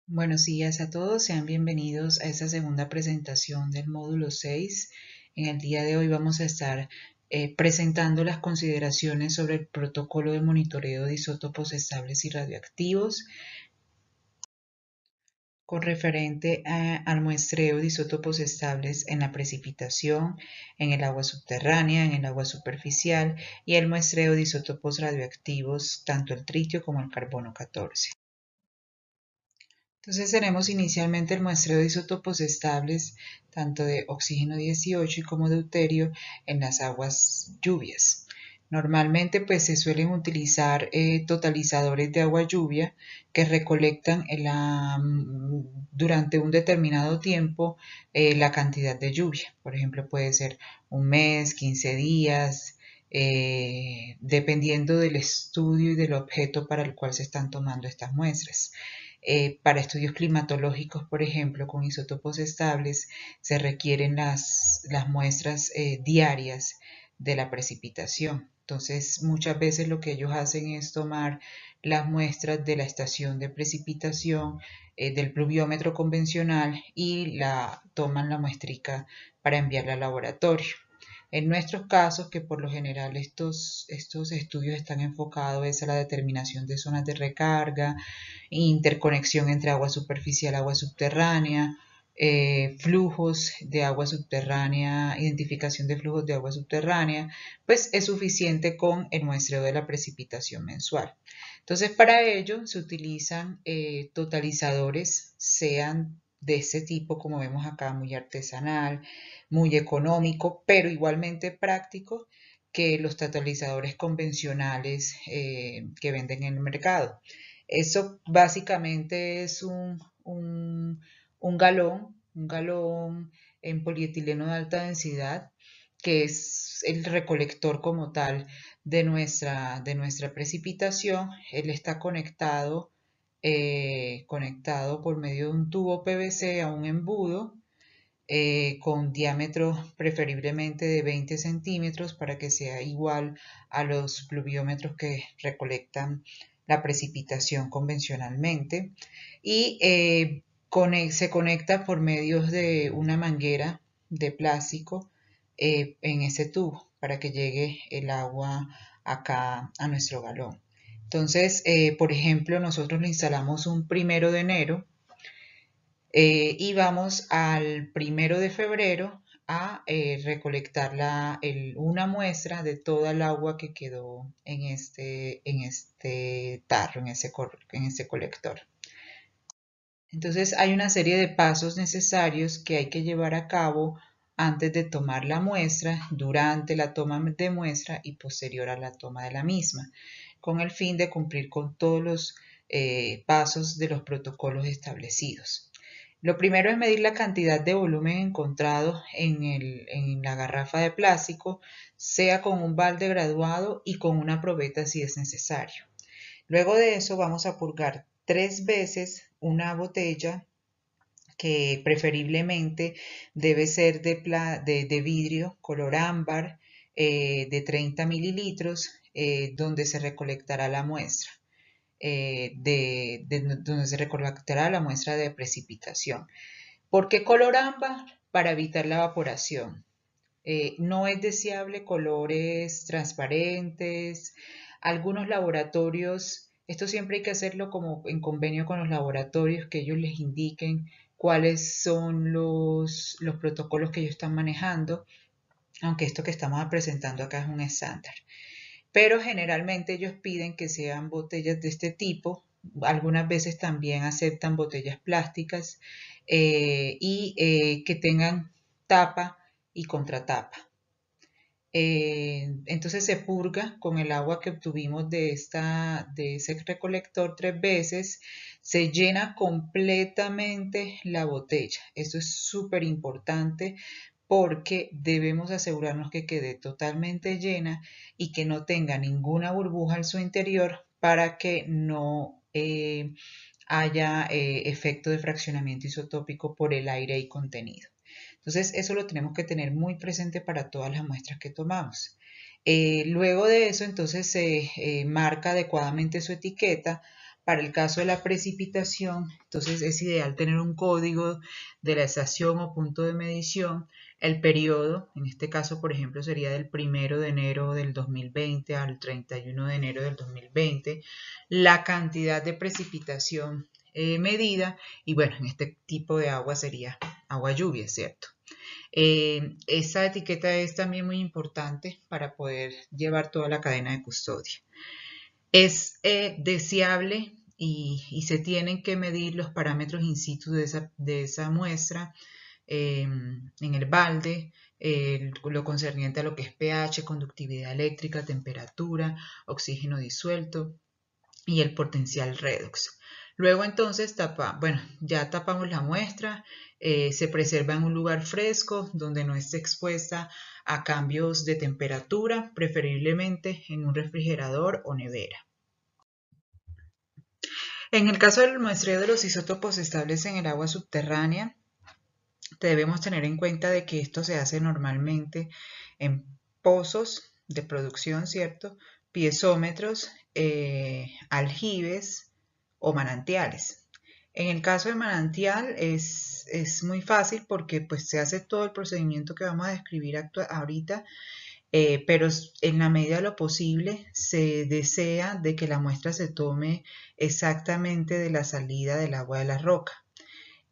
Buenos días a todos, sean bienvenidos a esta segunda presentación del módulo 6. En el día de hoy vamos a estar presentando las consideraciones sobre el protocolo de monitoreo de isótopos estables y radioactivos con referente al muestreo de isótopos estables en la precipitación, en el agua subterránea, en el agua superficial y el muestreo de isótopos radioactivos, tanto el tritio como el carbono 14. Entonces tenemos inicialmente el muestreo de isótopos estables, tanto de oxígeno 18 y como de deuterio en las aguas lluvias. Normalmente pues se suelen utilizar totalizadores de agua lluvia que recolectan durante un determinado tiempo la cantidad de lluvia. Por ejemplo, puede ser un mes, 15 días, dependiendo del estudio y del objeto para el cual se están tomando estas muestras. Para estudios climatológicos, por ejemplo, con isótopos estables, se requieren las muestras diarias de la precipitación. Entonces, muchas veces lo que ellos hacen es tomar las muestras de la estación de precipitación del pluviómetro convencional y toman la muestrica para enviarla al laboratorio. En nuestros casos, que por lo general estos estudios están enfocados a la determinación de zonas de recarga, interconexión entre agua superficial y agua subterránea, flujos de agua subterránea, identificación de flujos de agua subterránea, pues es suficiente con el muestreo de la precipitación mensual. Entonces, para ello se utilizan totalizadores, sean de este tipo, como vemos acá, muy artesanal, muy económico, pero igualmente práctico que los totalizadores convencionales que venden en el mercado. Eso básicamente es un galón en polietileno de alta densidad, que es el recolector como tal de nuestra precipitación. Él está conectado por medio de un tubo PVC a un embudo con diámetro preferiblemente de 20 centímetros para que sea igual a los pluviómetros que recolectan la precipitación convencionalmente y se conecta por medio de una manguera de plástico en ese tubo para que llegue el agua acá a nuestro galón. Entonces, por ejemplo, nosotros le instalamos un 1 de enero y vamos al 1 de febrero a recolectar una muestra de toda el agua que quedó en este tarro, en ese colector. Entonces hay una serie de pasos necesarios que hay que llevar a cabo antes de tomar la muestra, durante la toma de muestra y posterior a la toma de la misma, con el fin de cumplir con todos los pasos de los protocolos establecidos. Lo primero es medir la cantidad de volumen encontrado en la garrafa de plástico, sea con un balde graduado y con una probeta si es necesario. Luego de eso vamos a purgar 3 veces una botella que preferiblemente debe ser de vidrio color ámbar de 30 mililitros donde se recolectará la muestra. Donde se recolectará la muestra de precipitación. ¿Por qué color ámbar? Para evitar la evaporación. No es deseable colores transparentes. Algunos laboratorios, esto siempre hay que hacerlo como en convenio con los laboratorios, que ellos les indiquen cuáles son los protocolos que ellos están manejando, aunque esto que estamos presentando acá es un estándar. Pero generalmente ellos piden que sean botellas de este tipo. Algunas veces también aceptan botellas plásticas y que tengan tapa y contratapa. Entonces se purga con el agua que obtuvimos de ese recolector 3 veces, se llena completamente la botella. Esto es súper importante porque debemos asegurarnos que quede totalmente llena y que no tenga ninguna burbuja en su interior para que no haya efecto de fraccionamiento isotópico por el aire ahí contenido. Entonces, eso lo tenemos que tener muy presente para todas las muestras que tomamos. Luego de eso, entonces se marca adecuadamente su etiqueta Para el caso de la precipitación, entonces es ideal tener un código de la estación o punto de medición, el periodo, en este caso por ejemplo sería del 1 de enero del 2020 al 31 de enero del 2020, la cantidad de precipitación medida y bueno, en este tipo de agua sería agua lluvia, ¿cierto? Esa etiqueta es también muy importante para poder llevar toda la cadena de custodia. Es deseable y se tienen que medir los parámetros in situ de esa muestra en el balde, lo concerniente a lo que es pH, conductividad eléctrica, temperatura, oxígeno disuelto y el potencial redox. Luego entonces ya tapamos la muestra, se preserva en un lugar fresco donde no esté expuesta a cambios de temperatura, preferiblemente en un refrigerador o nevera. En el caso del muestreo de los isótopos estables en el agua subterránea, debemos tener en cuenta de que esto se hace normalmente en pozos de producción, ¿cierto? Piezómetros, aljibes o manantiales. En el caso de manantial es muy fácil porque pues se hace todo el procedimiento que vamos a describir ahorita, pero en la medida de lo posible se desea de que la muestra se tome exactamente de la salida del agua de la roca.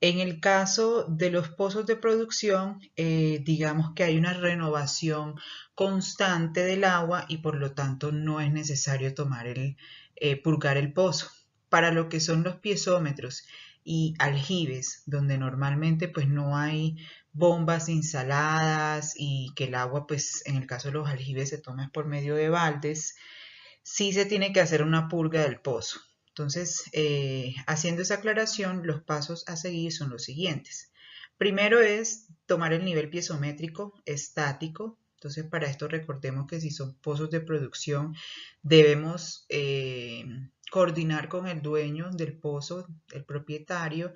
En el caso de los pozos de producción, digamos que hay una renovación constante del agua y por lo tanto no es necesario purgar el pozo. Para lo que son los piezómetros y aljibes, donde normalmente pues no hay bombas instaladas y que el agua pues en el caso de los aljibes se toma por medio de baldes, sí se tiene que hacer una purga del pozo. Entonces, haciendo esa aclaración, los pasos a seguir son los siguientes. Primero es tomar el nivel piezométrico estático. Entonces, para esto recordemos que si son pozos de producción, debemos coordinar con el dueño del pozo, el propietario,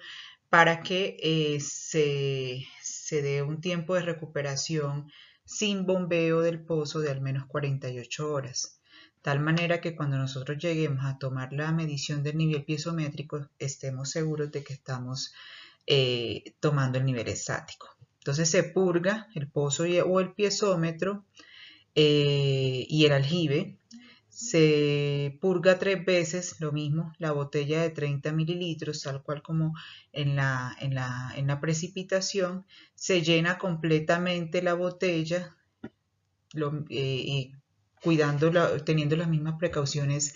para que se dé un tiempo de recuperación sin bombeo del pozo de al menos 48 horas. Tal manera que cuando nosotros lleguemos a tomar la medición del nivel piezométrico, estemos seguros de que estamos tomando el nivel estático. Entonces se purga el pozo o el piezómetro y el aljibe. Se purga 3 veces, lo mismo, la botella de 30 mililitros, tal cual como en la precipitación. Se llena completamente la botella, teniendo las mismas precauciones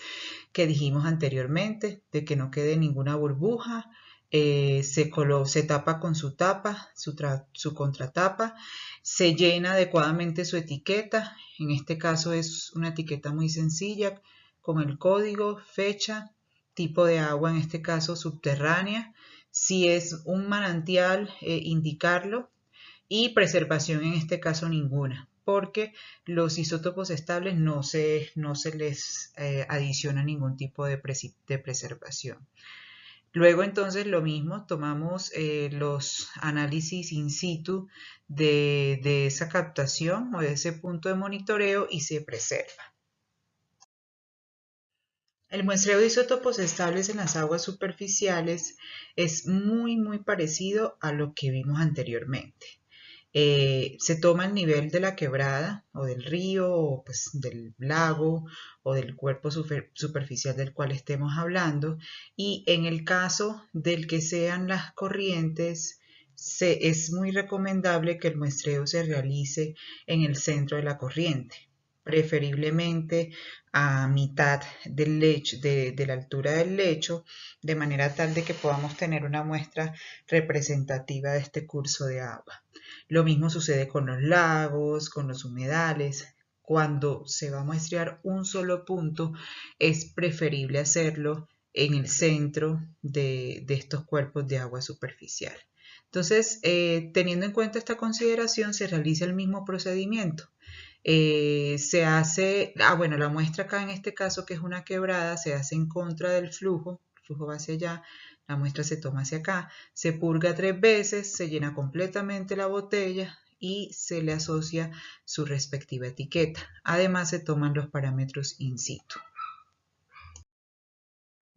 que dijimos anteriormente, de que no quede ninguna burbuja, se tapa con su tapa, su contratapa, se llena adecuadamente su etiqueta, en este caso es una etiqueta muy sencilla, con el código, fecha, tipo de agua, en este caso subterránea, si es un manantial, indicarlo, y preservación en este caso ninguna, porque los isótopos estables no se les adiciona ningún tipo de preservación. Luego entonces lo mismo, tomamos los análisis in situ de esa captación o de ese punto de monitoreo y se preserva. El muestreo de isótopos estables en las aguas superficiales es muy parecido a lo que vimos anteriormente. Se toma el nivel de la quebrada o del río o pues, del lago o del cuerpo superficial del cual estemos hablando, y en el caso del que sean las corrientes es muy recomendable que el muestreo se realice en el centro de la corriente, preferiblemente a mitad del lecho, de la altura del lecho, de manera tal de que podamos tener una muestra representativa de este curso de agua. Lo mismo sucede con los lagos, con los humedales. Cuando se va a muestrear un solo punto, es preferible hacerlo en el centro de estos cuerpos de agua superficial. Entonces, teniendo en cuenta esta consideración, se realiza el mismo procedimiento. Se hace, bueno, la muestra acá en este caso, que es una quebrada, se hace en contra del flujo, el flujo va hacia allá, la muestra se toma hacia acá, se purga 3 veces, se llena completamente la botella y se le asocia su respectiva etiqueta. Además se toman los parámetros in situ.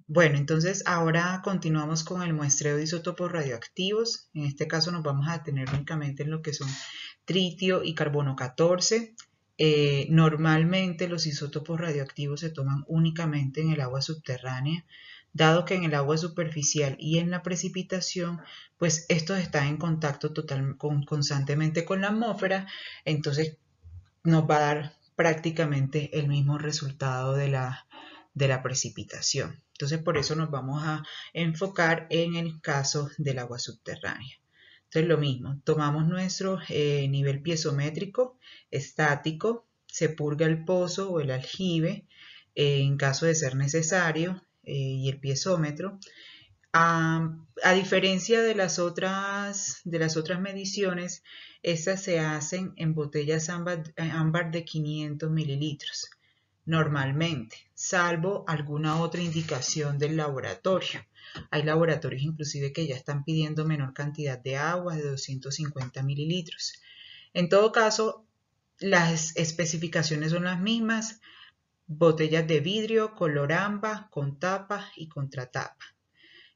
Bueno, entonces ahora continuamos con el muestreo de isótopos radioactivos. En este caso nos vamos a detener únicamente en lo que son tritio y carbono 14. Normalmente los isótopos radioactivos se toman únicamente en el agua subterránea, dado que en el agua superficial y en la precipitación, pues estos están en contacto constantemente con la atmósfera, entonces nos va a dar prácticamente el mismo resultado de la precipitación. Entonces, por eso nos vamos a enfocar en el caso del agua subterránea. Entonces, lo mismo, tomamos nuestro nivel piezométrico estático, se purga el pozo o el aljibe en caso de ser necesario y el piezómetro. A diferencia de las otras mediciones, estas se hacen en botellas ámbar de 500 mililitros, normalmente, salvo alguna otra indicación del laboratorio. Hay laboratorios inclusive que ya están pidiendo menor cantidad de agua, de 250 mililitros. En todo caso, las especificaciones son las mismas, botellas de vidrio, color ámbar, con tapa y contratapa.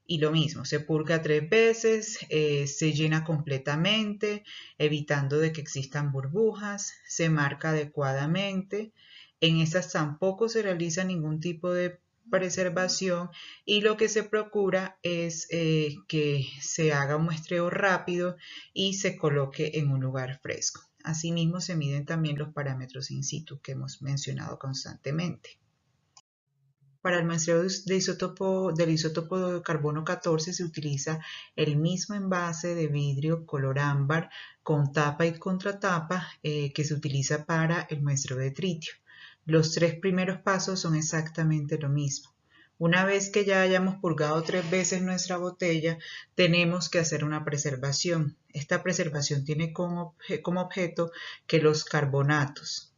Y lo mismo, se purga 3 veces, se llena completamente, evitando de que existan burbujas, se marca adecuadamente. En estas tampoco se realiza ningún tipo de preservación y lo que se procura es que se haga un muestreo rápido y se coloque en un lugar fresco. Asimismo, se miden también los parámetros in situ que hemos mencionado constantemente. Para el muestreo del isótopo de carbono 14 se utiliza el mismo envase de vidrio color ámbar con tapa y contratapa que se utiliza para el muestreo de tritio. Los 3 primeros pasos son exactamente lo mismo. Una vez que ya hayamos purgado 3 veces nuestra botella, tenemos que hacer una preservación. Esta preservación tiene como objeto que los carbonatos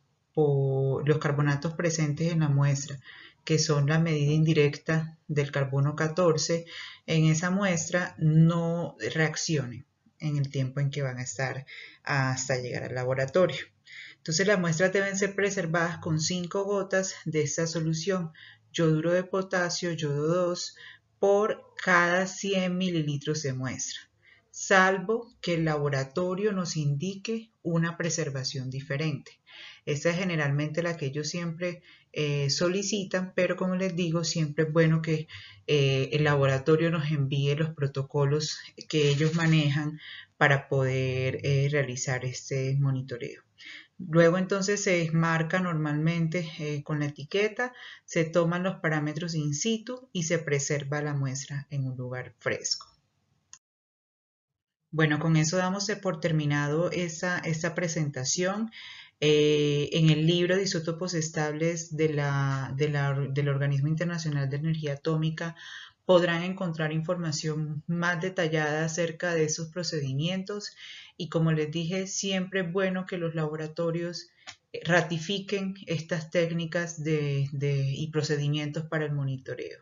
presentes en la muestra, que son la medida indirecta del carbono 14, en esa muestra no reaccionen en el tiempo en que van a estar hasta llegar al laboratorio. Entonces las muestras deben ser preservadas con 5 gotas de esta solución, yoduro de potasio, yodo 2, por cada 100 mililitros de muestra, salvo que el laboratorio nos indique una preservación diferente. Esa es generalmente la que ellos siempre solicitan, pero como les digo, siempre es bueno que el laboratorio nos envíe los protocolos que ellos manejan para poder realizar este monitoreo. Luego entonces se marca normalmente con la etiqueta, se toman los parámetros in situ y se preserva la muestra en un lugar fresco. Bueno, con eso damos por terminado esta presentación. En el libro de isótopos estables del Organismo Internacional de Energía Atómica podrán encontrar información más detallada acerca de esos procedimientos y como les dije, siempre es bueno que los laboratorios ratifiquen estas técnicas y procedimientos para el monitoreo.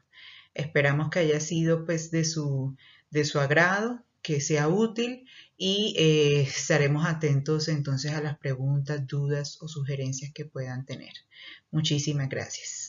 Esperamos que haya sido pues de su agrado, que sea útil y estaremos atentos entonces a las preguntas, dudas o sugerencias que puedan tener. Muchísimas gracias.